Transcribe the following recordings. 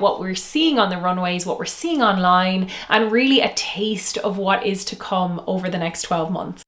what we're seeing on the runways, what we're seeing online, and really a taste of what is to come over the next 12 months.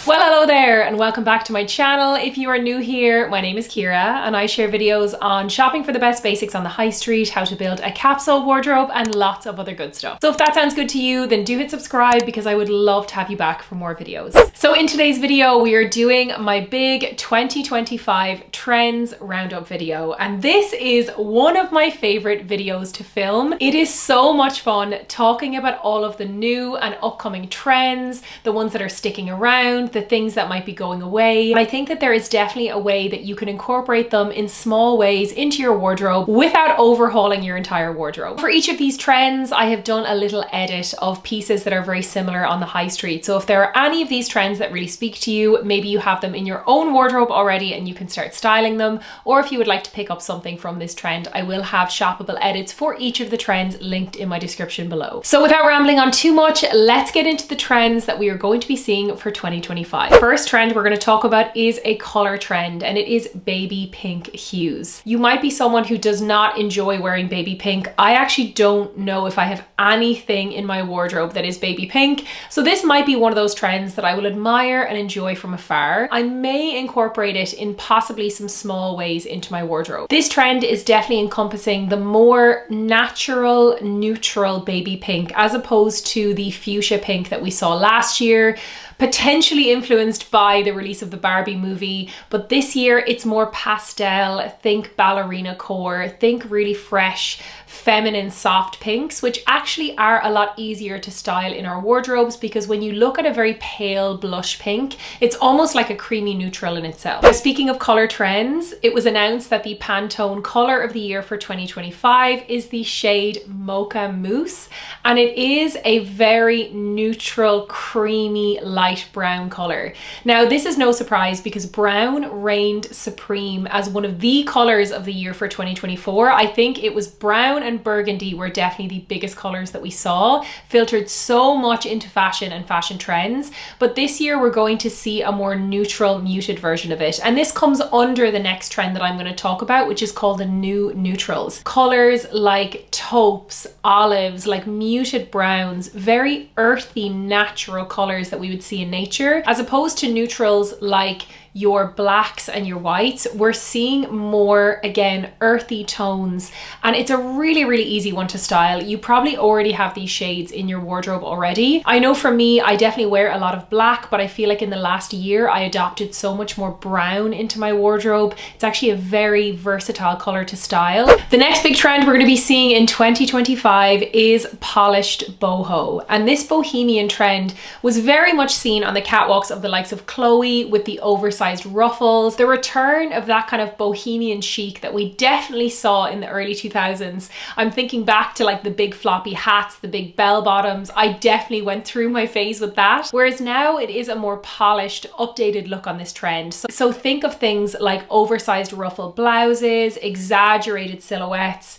Well, hello there and welcome back to my channel. If you are new here, my name is Ciara and I share videos on shopping for the best basics on the high street, how to build a capsule wardrobe, and lots of other good stuff. So if that sounds good to you, then do hit subscribe because I would love to have you back for more videos. So in today's video, we are doing my big 2025 trends roundup video, and this is one of my favorite videos to film. It is so much fun talking about all of the new and upcoming trends, the ones that are sticking around, the things that might be going away. And I think that there is definitely a way that you can incorporate them in small ways into your wardrobe without overhauling your entire wardrobe. For each of these trends, I have done a little edit of pieces that are very similar on the high street. So if there are any of these trends that really speak to you, maybe you have them in your own wardrobe already and you can start styling them, or if you would like to pick up something from this trend, I will have shoppable edits for each of the trends linked in my description below. So without rambling on too much, let's get into the trends that we are going to be seeing for 2025. First trend we're going to talk about is a color trend, and it is baby pink hues. You might be someone who does not enjoy wearing baby pink. I actually don't know if I have anything in my wardrobe that is baby pink, so this might be one of those trends that I will admire and enjoy from afar. I may incorporate it in possibly some small ways into my wardrobe. This trend is definitely encompassing the more natural, neutral baby pink as opposed to the fuchsia pink that we saw last year, potentially influenced by the release of the Barbie movie, but this year it's more pastel. Think ballerina core, think really fresh, feminine, soft pinks, which actually are a lot easier to style in our wardrobes because when you look at a very pale blush pink, it's almost like a creamy neutral in itself. Now, speaking of color trends, it was announced that the Pantone color of the year for 2025 is the shade Mocha Mousse, and it is a very neutral, creamy, light brown color. Now, this is no surprise because brown reigned supreme as one of the colors of the year for 2024. I think it was brown and burgundy were definitely the biggest colors that we saw, filtered so much into fashion and fashion trends. But this year we're going to see a more neutral, muted version of it. And this comes under the next trend that I'm going to talk about, which is called the new neutrals. Colors like taupes, olives, like muted browns, very earthy, natural colors that we would see in nature, as opposed to neutrals like your blacks and your whites. We're seeing more, again, earthy tones, and it's a really easy one to style. You probably already have these shades in your wardrobe already. I know for me, I definitely wear a lot of black, but I feel like in the last year I adopted so much more brown into my wardrobe. It's actually a very versatile color to style. The next big trend we're going to be seeing in 2025 is polished boho, and this bohemian trend was very much seen on the catwalks of the likes of Chloe with the oversized ruffles, the return of that kind of bohemian chic that we definitely saw in the early 2000s. I'm thinking back to like the big floppy hats, the big bell bottoms. I definitely went through my phase with that. Whereas now it is a more polished, updated look on this trend. So think of things like oversized ruffle blouses, exaggerated silhouettes,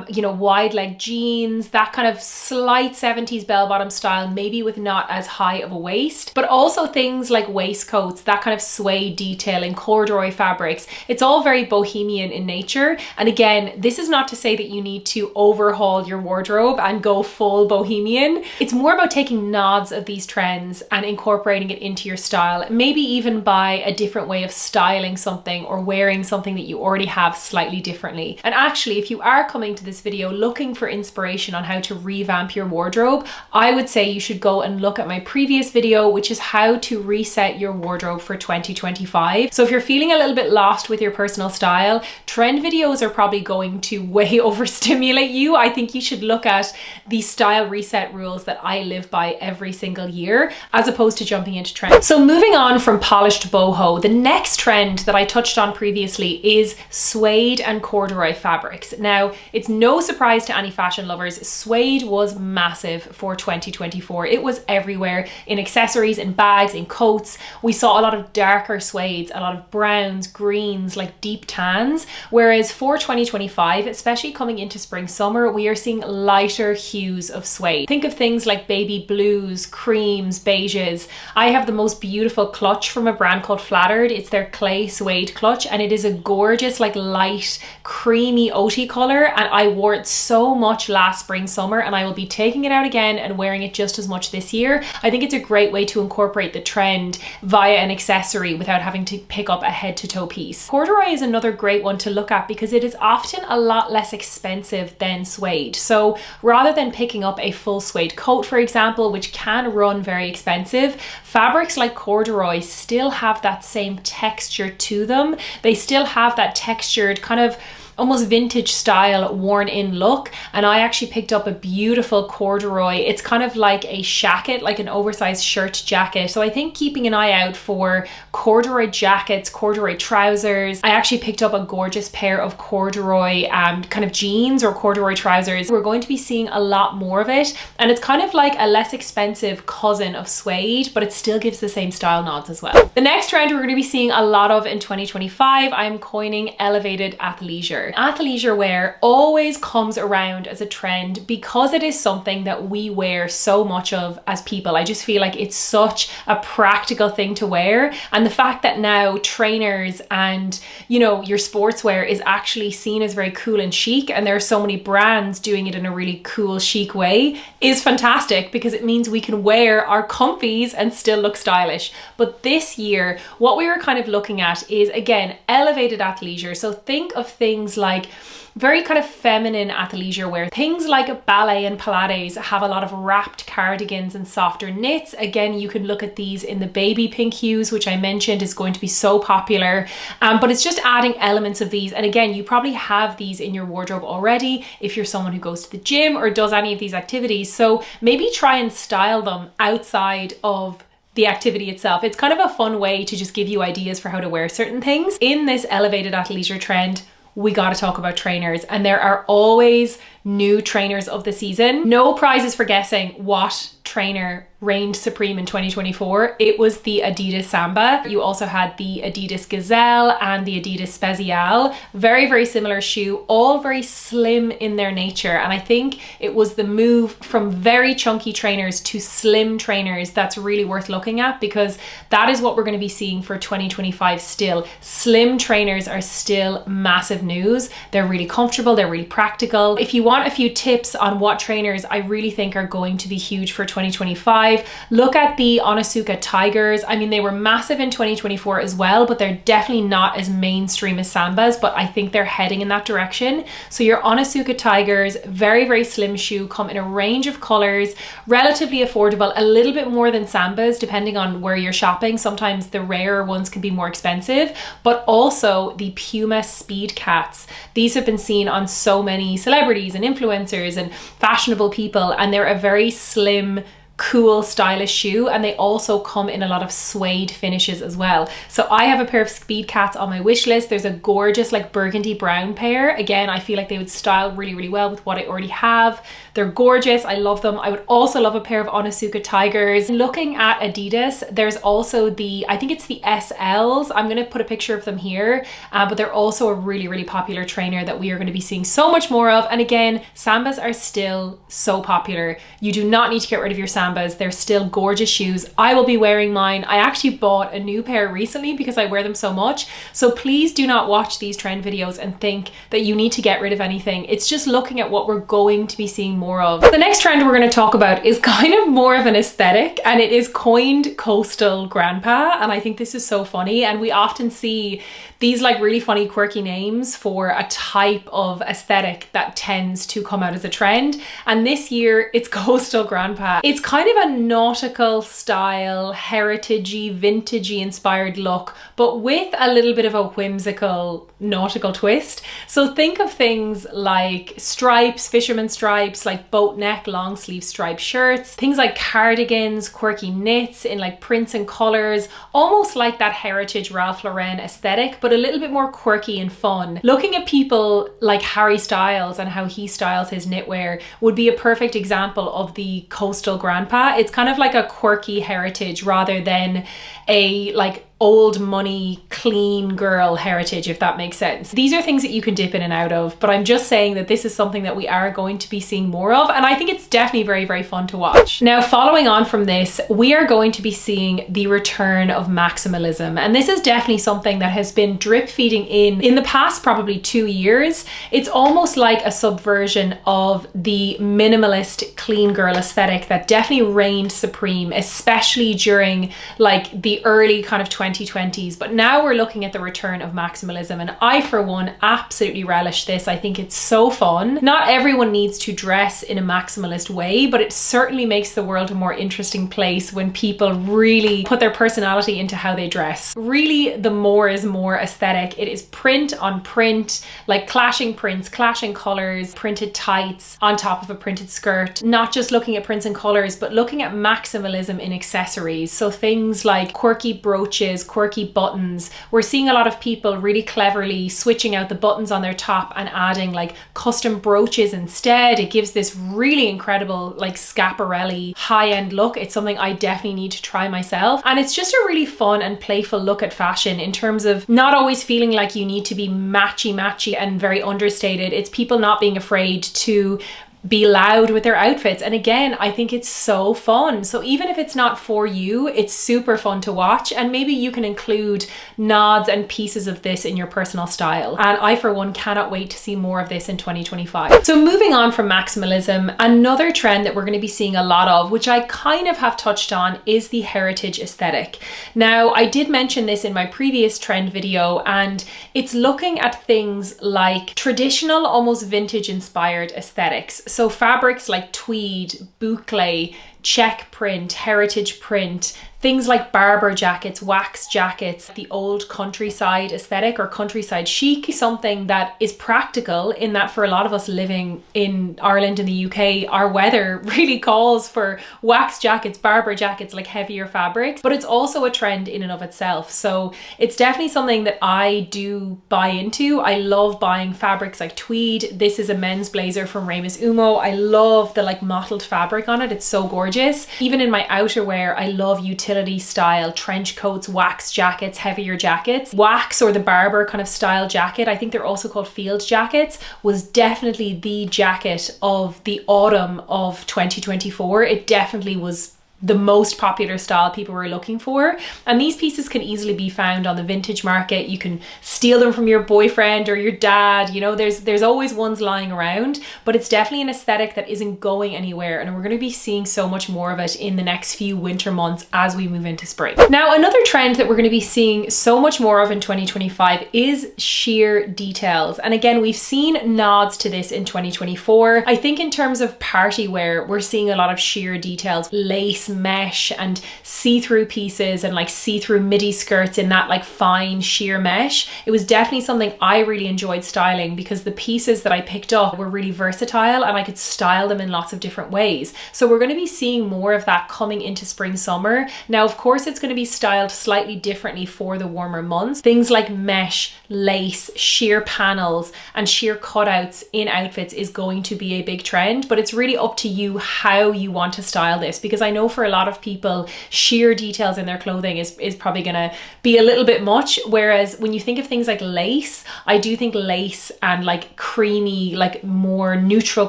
you know, wide leg jeans, that kind of slight 70s bell bottom style, maybe with not as high of a waist, but also things like waistcoats, that kind of suede detailing, corduroy fabrics. It's all very bohemian in nature. And again, this is not to say that you need to overhaul your wardrobe and go full bohemian. It's more about taking nods of these trends and incorporating it into your style, maybe even by a different way of styling something or wearing something that you already have slightly differently. And actually, if you are coming to this video looking for inspiration on how to revamp your wardrobe, I would say you should go and look at my previous video, which is how to reset your wardrobe for 2025. So if you're feeling a little bit lost with your personal style, trend videos are probably going to way overstimulate you. I think you should look at the style reset rules that I live by every single year, as opposed to jumping into trends. So moving on from polished boho, the next trend that I touched on previously is suede and corduroy fabrics. Now, it's no surprise to any fashion lovers, suede was massive for 2024. It was everywhere, in accessories, in bags, in coats. We saw a lot of darker darker suedes, a lot of browns, greens, like deep tans. Whereas for 2025, especially coming into spring, summer, we are seeing lighter hues of suede. Think of things like baby blues, creams, beiges. I have the most beautiful clutch from a brand called Flattered. It's their clay suede clutch, and it is a gorgeous, like light, creamy oaty color. And I wore it so much last spring, summer, and I will be taking it out again and wearing it just as much this year. I think it's a great way to incorporate the trend via an accessory without having to pick up a head to toe piece. Corduroy is another great one to look at because it is often a lot less expensive than suede. So rather than picking up a full suede coat, for example, which can run very expensive, fabrics like corduroy still have that same texture to them. They still have that textured kind of almost vintage style worn in look. And I actually picked up a beautiful corduroy. It's kind of like a shacket, like an oversized shirt jacket. So I think keeping an eye out for corduroy jackets, corduroy trousers. I actually picked up a gorgeous pair of corduroy kind of jeans or corduroy trousers. We're going to be seeing a lot more of it. And it's kind of like a less expensive cousin of suede, but it still gives the same style nods as well. The next trend we're going to be seeing a lot of in 2025, I'm coining elevated athleisure. Athleisure wear always comes around as a trend because it is something that we wear so much of as people. I just feel like it's such a practical thing to wear. And the fact that now trainers and, you know, your sportswear is actually seen as very cool and chic, and there are so many brands doing it in a really cool, chic way, is fantastic because it means we can wear our comfies and still look stylish. But this year, what we were kind of looking at is, again, elevated athleisure. So think of things like very kind of feminine athleisure wear. Things like ballet and Pilates have a lot of wrapped cardigans and softer knits. Again, you can look at these in the baby pink hues, which I mentioned is going to be so popular. But it's just adding elements of these. And again, you probably have these in your wardrobe already if you're someone who goes to the gym or does any of these activities. So maybe try and style them outside of the activity itself. It's kind of a fun way to just give you ideas for how to wear certain things. In this elevated athleisure trend, we got to talk about trainers, and there are always new trainers of the season. No prizes for guessing what trainer reigned supreme in 2024. It was the Adidas Samba. You also had the Adidas Gazelle and the Adidas Spezial. Very, very similar shoe, all very slim in their nature. And I think it was the move from very chunky trainers to slim trainers that's really worth looking at, because that is what we're going to be seeing for 2025 still. Slim trainers are still massive news. They're really comfortable, they're really practical. If you want a few tips on what trainers I really think are going to be huge for 2025, look at the Onitsuka Tigers. I mean, they were massive in 2024 as well, but they're definitely not as mainstream as Sambas, but I think they're heading in that direction. So your Onitsuka Tigers, very, very slim shoe, come in a range of colors, relatively affordable, a little bit more than Sambas, depending on where you're shopping. Sometimes the rarer ones can be more expensive, but also the Puma Speed Cats. These have been seen on so many celebrities and influencers and fashionable people, and they're a very slim, cool, stylish shoe, and they also come in a lot of suede finishes as well. So I have a pair of Speed Cats on my wish list. There's a gorgeous like burgundy brown pair. Again, I feel like they would style really, really well with what I already have. They're gorgeous. I love them. I would also love a pair of Onitsuka Tigers. Looking at Adidas, there's also the, I think it's the SLs. I'm going to put a picture of them here, but they're also a really, really popular trainer that we are going to be seeing so much more of. And again, Sambas are still so popular. You do not need to get rid of your Sambas. They're still gorgeous shoes. I will be wearing mine. I actually bought a new pair recently because I wear them so much. So please do not watch these trend videos and think that you need to get rid of anything. It's just looking at what we're going to be seeing more of. The next trend we're going to talk about is kind of more of an aesthetic, and it is coined coastal grandpa. And I think this is so funny, and we often see these like really funny quirky names for a type of aesthetic that tends to come out as a trend. And this year it's coastal grandpa. It's kind of a nautical style, heritagey, vintagey inspired look, but with a little bit of a whimsical nautical twist. So think of things like stripes, fisherman stripes, like boat neck, long sleeve striped shirts, things like cardigans, quirky knits in like prints and colors, almost like that heritage Ralph Lauren aesthetic, but a little bit more quirky and fun. Looking at people like Harry Styles and how he styles his knitwear would be a perfect example of the coastal grandpa grandpa. It's kind of like a quirky heritage rather than a like old money, clean girl heritage, if that makes sense. These are things that you can dip in and out of, but I'm just saying that this is something that we are going to be seeing more of, and I think it's definitely very, very fun to watch. Now, following on from this, we are going to be seeing the return of maximalism, and this is definitely something that has been drip feeding in the past probably 2 years. It's almost like a subversion of the minimalist clean girl aesthetic that definitely reigned supreme, especially during like the early kind of 2020s, but now we're looking at the return of maximalism, and I for one absolutely relish this. I think it's so fun. Not everyone needs to dress in a maximalist way, but it certainly makes the world a more interesting place when people really put their personality into how they dress. Really, the more is more aesthetic. It is print on print, like clashing prints, clashing colors, printed tights on top of a printed skirt. Not just looking at prints and colors, but looking at maximalism in accessories. So things like quirky brooches, quirky buttons. We're seeing a lot of people really cleverly switching out the buttons on their top and adding like custom brooches instead. It gives this really incredible like Schiaparelli high-end look. It's something I definitely need to try myself, and it's just a really fun and playful look at fashion in terms of not always feeling like you need to be matchy and very understated. It's people not being afraid to be loud with their outfits. And again, I think it's so fun. So even if it's not for you, it's super fun to watch, and maybe you can include nods and pieces of this in your personal style. And I for one cannot wait to see more of this in 2025. So moving on from maximalism, another trend that we're going to be seeing a lot of, which I kind of have touched on, is the heritage aesthetic. Now, I did mention this in my previous trend video, and it's looking at things like traditional, almost vintage inspired aesthetics. So fabrics like tweed, boucle, check print, heritage print, things like Barber jackets, wax jackets, the old countryside aesthetic or countryside chic, something that is practical in that for a lot of us living in Ireland and the UK, our weather really calls for wax jackets, Barber jackets, like heavier fabrics, but it's also a trend in and of itself. So it's definitely something that I do buy into. I love buying fabrics like tweed. This is a men's blazer from Remus Umo. I love the like mottled fabric on it. It's so gorgeous. Even in my outerwear, I love utility style trench coats, wax jackets, heavier jackets. Wax or the Barber kind of style jacket, I think they're also called field jackets, was definitely the jacket of the autumn of 2024. It definitely was the most popular style people were looking for, and these pieces can easily be found on the vintage market. You can steal them from your boyfriend or your dad, you know, there's always ones lying around, but it's definitely an aesthetic that isn't going anywhere, and we're going to be seeing so much more of it in the next few winter months as we move into spring. Now, another trend that we're going to be seeing so much more of in 2025 is sheer details, and again, we've seen nods to this in 2024. I think in terms of party wear, we're seeing a lot of sheer details, lace, mesh and see-through pieces and like see-through midi skirts in that like fine sheer mesh. It was definitely something I really enjoyed styling because the pieces that I picked up were really versatile and I could style them in lots of different ways. So we're going to be seeing more of that coming into spring, summer. Now, of course, it's going to be styled slightly differently for the warmer months. Things like mesh, lace, sheer panels and sheer cutouts in outfits is going to be a big trend, but it's really up to you how you want to style this, because I know for a lot of people, sheer details in their clothing is probably gonna be a little bit much. Whereas when you think of things like lace, I do think lace and like creamy, like more neutral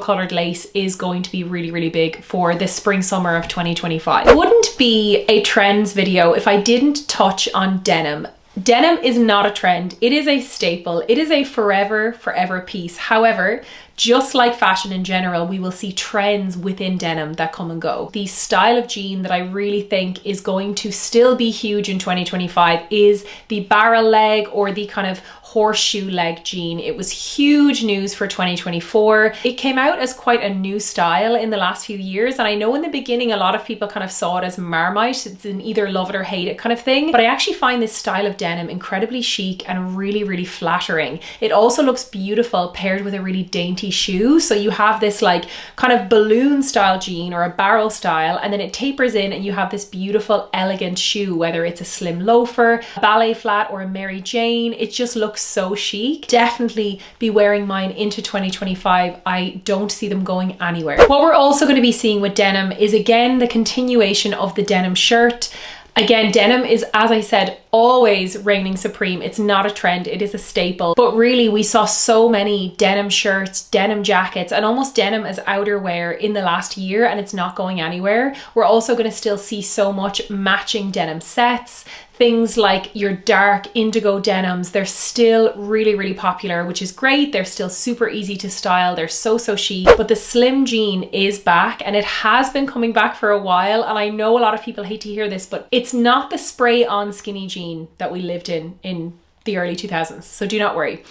colored lace is going to be really, really big for the spring, summer of 2025. It wouldn't be a trends video if I didn't touch on denim. Denim is not a trend. It is a staple. It is a forever piece. However, just like fashion in general, we will see trends within denim that come and go. The style of jean that I really think is going to still be huge in 2025 is the barrel leg or the kind of horseshoe leg jean. It was huge news for 2024. It came out as quite a new style in the last few years, and I know in the beginning a lot of people kind of saw it as Marmite. It's an either love it or hate it kind of thing, but I actually find this style of denim incredibly chic and really, really flattering. It also looks beautiful paired with a really dainty pointy shoe. So you have this like kind of balloon style jean or a barrel style, and then it tapers in and you have this beautiful elegant shoe, whether it's a slim loafer, a ballet flat, or a Mary Jane. It just looks so chic. Definitely be wearing mine into 2025. I don't see them going anywhere. What we're also going to be seeing with denim is again the continuation of the denim shirt. Again, denim is, as I said, always reigning supreme. It's not a trend, it is a staple. But really, we saw so many denim shirts, denim jackets, and almost denim as outerwear in the last year, and it's not going anywhere. We're also going to still see so much matching denim sets. Things like your dark indigo denims, they're still really, really popular, which is great. They're still super easy to style. They're so chic. But the slim jean is back, and it has been coming back for a while. And I know a lot of people hate to hear this, but it's not the spray-on skinny jean that we lived in the early 2000s. So do not worry.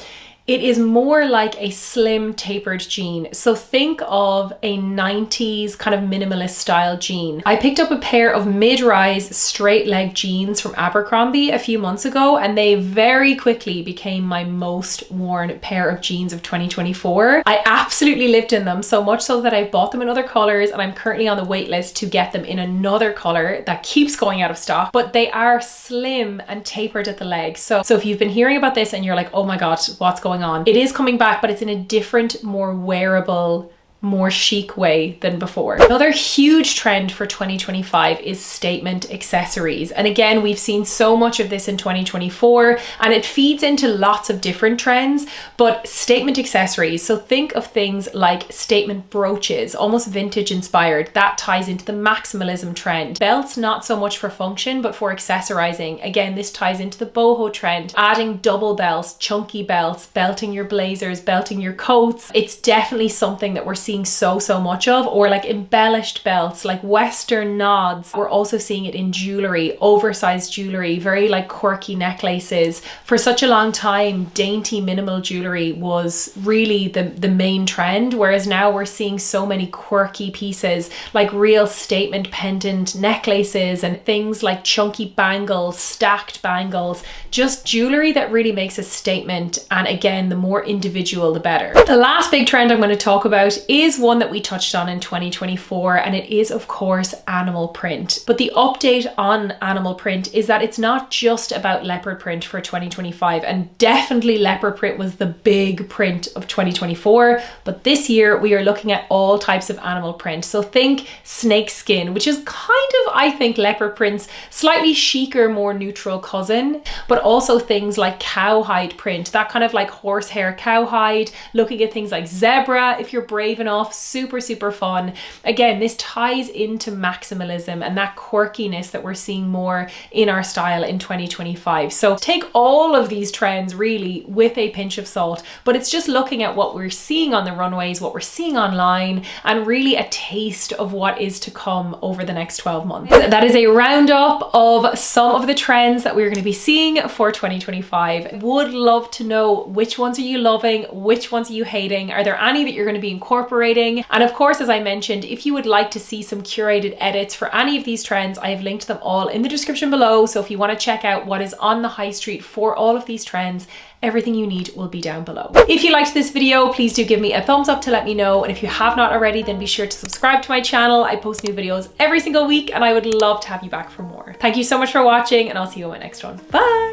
It is more like a slim tapered jean. So think of a 90s kind of minimalist style jean. I picked up a pair of mid-rise straight leg jeans from Abercrombie a few months ago, and they very quickly became my most worn pair of jeans of 2024. I absolutely lived in them, so much so that I've bought them in other colors, and I'm currently on the wait list to get them in another color that keeps going out of stock. But they are slim and tapered at the leg. So if you've been hearing about this and you're like, oh my God, what's going on? It is coming back, but it's in a different, more wearable, more chic way than before. Another huge trend for 2025 is statement accessories. And again, we've seen so much of this in 2024, and it feeds into lots of different trends, but statement accessories. So think of things like statement brooches, almost vintage inspired. That ties into the maximalism trend. Belts, not so much for function, but for accessorizing. Again, this ties into the boho trend. Adding double belts, chunky belts, belting your blazers, belting your coats. It's definitely something that we're seeing so much of, or like embellished belts, like Western nods. We're also seeing it in jewelry, oversized jewelry, very like quirky necklaces. For such a long time, dainty minimal jewelry was really the main trend, whereas now we're seeing so many quirky pieces like real statement pendant necklaces and things like chunky bangles, stacked bangles, just jewelry that really makes a statement. And again, the more individual, the better. The last big trend I'm going to talk about is one that we touched on in 2024, and it is of course animal print. But the update on animal print is that it's not just about leopard print for 2025, and definitely leopard print was the big print of 2024, but this year we are looking at all types of animal print. So think snake skin, which is kind of, I think, leopard print's slightly chicer, more neutral cousin, but also things like cowhide print, that kind of like horsehair cowhide, looking at things like zebra if you're brave enough. Super fun. Again, this ties into maximalism and that quirkiness that we're seeing more in our style in 2025. So take all of these trends really with a pinch of salt, but it's just looking at what we're seeing on the runways, what we're seeing online, and really a taste of what is to come over the next 12 months. That is a roundup of some of the trends that we're going to be seeing for 2025. Would love to know, which ones are you loving? Which ones are you hating? Are there any that you're going to be incorporating? And of course, as I mentioned, if you would like to see some curated edits for any of these trends, I have linked them all in the description below. So if you want to check out what is on the high street for all of these trends, everything you need will be down below. If you liked this video, please do give me a thumbs up to let me know. And if you have not already, then be sure to subscribe to my channel. I post new videos every single week, and I would love to have you back for more. Thank you so much for watching, and I'll see you on my next one. Bye!